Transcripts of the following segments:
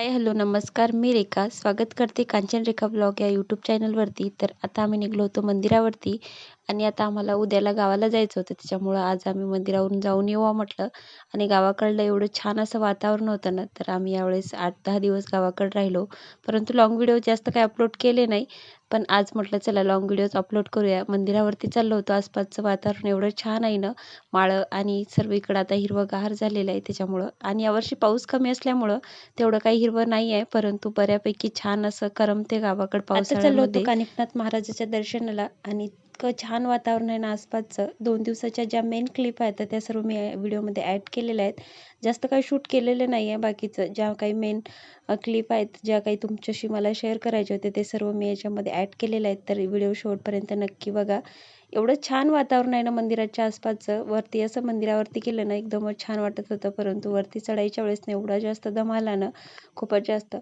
हाय, hello, नमस्कार. मी रेखा. स्वागत करते कांचन रेखा ब्लॉग या यूट्यूब चॅनलवरती. तर आता आम्ही निघलो होतो मंदिरावरती आणि आता आम्हाला उद्याला गावाला जायचं होतं. त्याच्यामुळं आज आम्ही मंदिरावरून जाऊन येऊ म्हटलं आणि गावाकडलं एवढं छान असं वातावरण होतं ना, तर आम्ही यावेळेस 8-10 दिवस गावाकडे राहिलो. परंतु लाँग व्हिडिओ जास्त काही अपलोड केले नाही. पण आज म्हटलं चला लाँग व्हिडिओज अपलोड करूया. मंदिरावरती चाललो होतो. आसपासचं वातावरण एवढं छान आहे ना, माळं आणि सर्वीकडे आता हिरवंगार झालेलं आहे त्याच्यामुळं. आणि यावर्षी पाऊस कमी असल्यामुळं तेवढं काही हिरवं नाही आहे, परंतु बऱ्यापैकी छान असं करमते गावाकडे आता चाललो होतो कानिफनाथ महाराजाच्या दर्शनाला आणि इतकं छान वातावरण आहे ना आसपासचं. 2 दिवसाच्या ज्या मेन क्लिप आहेत त्या सर्व मी व्हिडिओमध्ये ॲड केलेल्या आहेत. जास्त काही शूट केलेलं नाही आहे. बाकीचं ज्या काही मेन क्लिप आहेत, ज्या काही तुमच्याशी मला शेअर करायचे होते ते सर्व मी याच्यामध्ये ॲड केलेले आहेत. तर व्हिडिओ शेवटपर्यंत नक्की बघा. एवढं छान वातावरण आहे ना मंदिराच्या आसपासचं. वरती असं मंदिरावरती गेलं ना एकदमच छान वाटत होतं, परंतु वरती चढायच्या वेळेस ना एवढा जास्त दम आला ना, खूपच जास्त.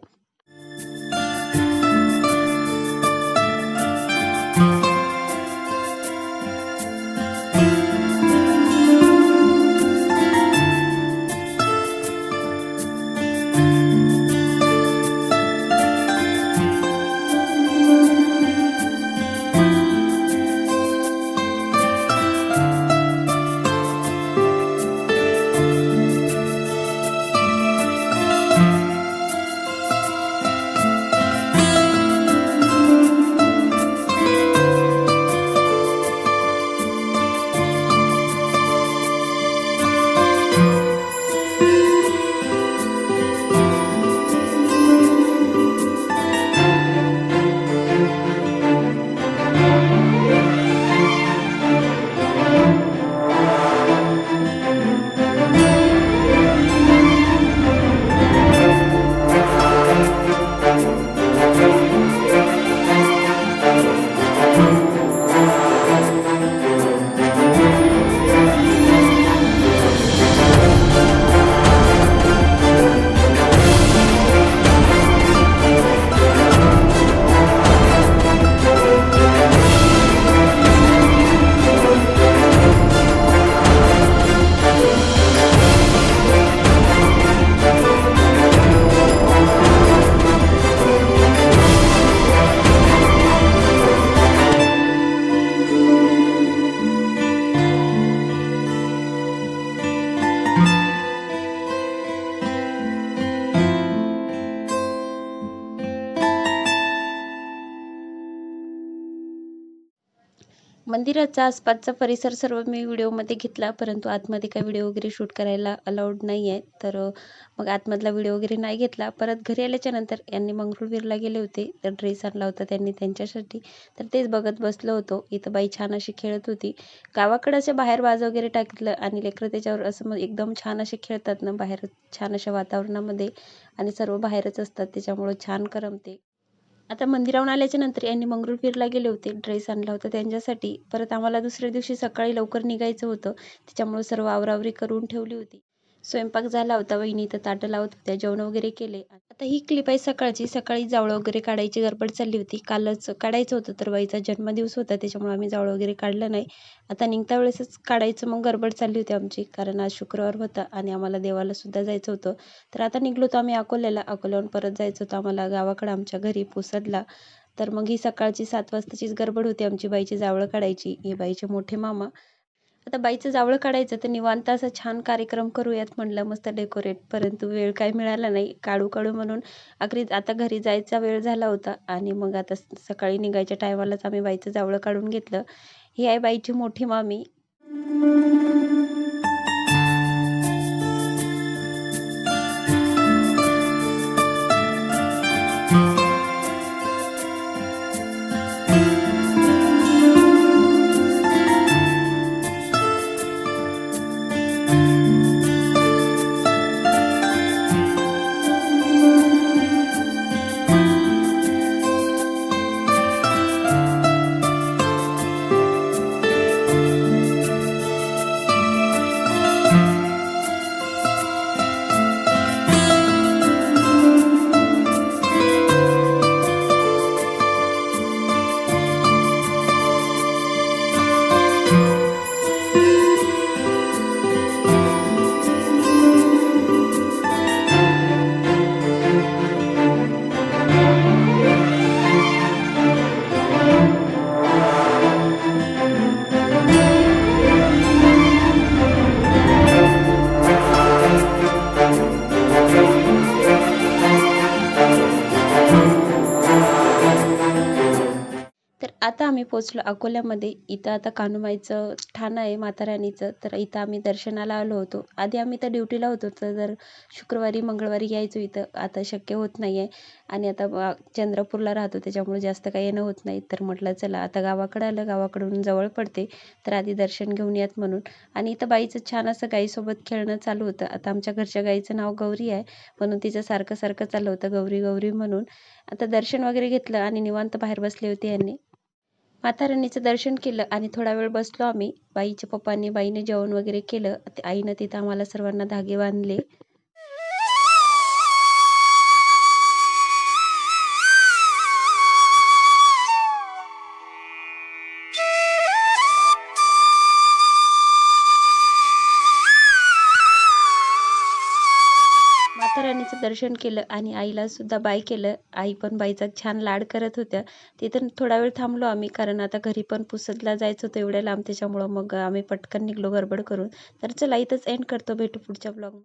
मंदिराचा आसपासचा परिसर सर्व मी व्हिडिओमध्ये घेतला, परंतु आतमध्ये काही व्हिडिओ वगैरे शूट करायला अलाउड नाही आहे. तर मग आतमधला व्हिडिओ वगैरे नाही घेतला. परत घरी आल्याच्या नंतर यांनी मंगरुळपीरला गेले होते, तर ड्रेस आणला होता त्यांनी त्यांच्यासाठी. तर तेच बघत बसलो होतो. इथं बाई छान अशी खेळत होती. गावाकडं असं बाहेर बाज वगैरे टाकलं आणि लेकरं त्याच्यावर असं मग एकदम छान असे खेळतात ना बाहेर छान अशा वातावरणामध्ये आणि सर्व बाहेरच असतात त्याच्यामुळं छान करमते. आता मंदिरावरून आल्याच्या नंतर यांनी मंगरुळपीरला गेले होते. ड्रेस आणला होता त्यांच्यासाठी. परत आम्हाला दुसऱ्या दिवशी सकाळी लवकर निघायचं होतं. त्याच्यामुळे सर्व आवरावरी करून ठेवली होती. स्वयंपाक झाला होता. वहिनी इथं ताटं लावत होत्या. जेवण वगैरे केले. आता ही क्लिप आहे सकाळची. सकाळी जावळं वगैरे काढायची गडबड चालली होती. कालच काढायचं होतं, तर बाईचा जन्मदिवस होता त्याच्यामुळे आम्ही जावळं वगैरे काढलं नाही. आता निघता वेळेसच काढायचं मग गडबड चालली होती आमची, कारण आज शुक्रवार होता आणि आम्हाला देवाला सुद्धा जायचं होतं. तर आता निघलो होतो आम्ही अकोल्याला. अकोल्याहून परत जायचं होतं आम्हाला गावाकडं आमच्या घरी पुसदला. तर मग ही सकाळची 7 वाजताचीच गडबड होती आमची. बाईची जावळं काढायची. हे बाईचे मोठे मामा. आता बाईचं जावळं काढायचं तर निवांत असा छान कार्यक्रम करूयात म्हणलं मस्त डेकोरेट, परंतु वेळ काय मिळाला नाही. काढू काढू म्हणून अखेरीस आता घरी जायचा वेळ झाला होता आणि मग आता सकाळी निघायच्या टायमालाच आम्ही बाईचं जावळं काढून घेतलं. ही आहे बाईची मोठी मामी. पोचलो अकोल्यामध्ये. इथं आता कान्हूमाईचं ठाणं आहे माताराणीचं, तर इथं आम्ही दर्शनाला आलो होतो. आधी आम्ही तर ड्युटीला होतो, तर दर शुक्रवारी मंगळवारी यायचो इथं. आता शक्य होत नाही आहे आणि आता चंद्रपूरला राहतो, त्याच्यामुळे जास्त काही येणं होत नाही. तर म्हटलं चला आता गावाकडं आलं, गावाकडून जवळ पडते, तर आधी दर्शन घेऊन यात म्हणून. आणि इथं बाईचं छान असं गाईसोबत खेळणं चालू होतं. आता आमच्या घरच्या गाईचं नाव गौरी आहे, म्हणून तिचं सारखं सारखं चाललं होतं गौरी गौरी म्हणून. आता दर्शन वगैरे घेतलं आणि निवांत बाहेर बसले होते यांनी. माता राणीचं दर्शन केलं आणि थोडा वेळ बसलो आम्ही. बाईच्या पप्पांनी बाईने जेवण वगैरे केलं. आईनं तिथं आम्हाला सर्वांना धागे बांधले. माता राणीचं दर्शन केलं आणि आईला सुद्धा बाय केलं. आई पण बाईचा छान लाड करत होत्या. तिथं थोडा वेळ थांबलो आम्ही, कारण आता घरी पण पुसदला जायचं होतं एवढ्या लांब, त्याच्यामुळं मग आम्ही पटकन निघलो गडबड करून. तर चला इथंच एंड करतो, भेटू पुढच्या ब्लॉग.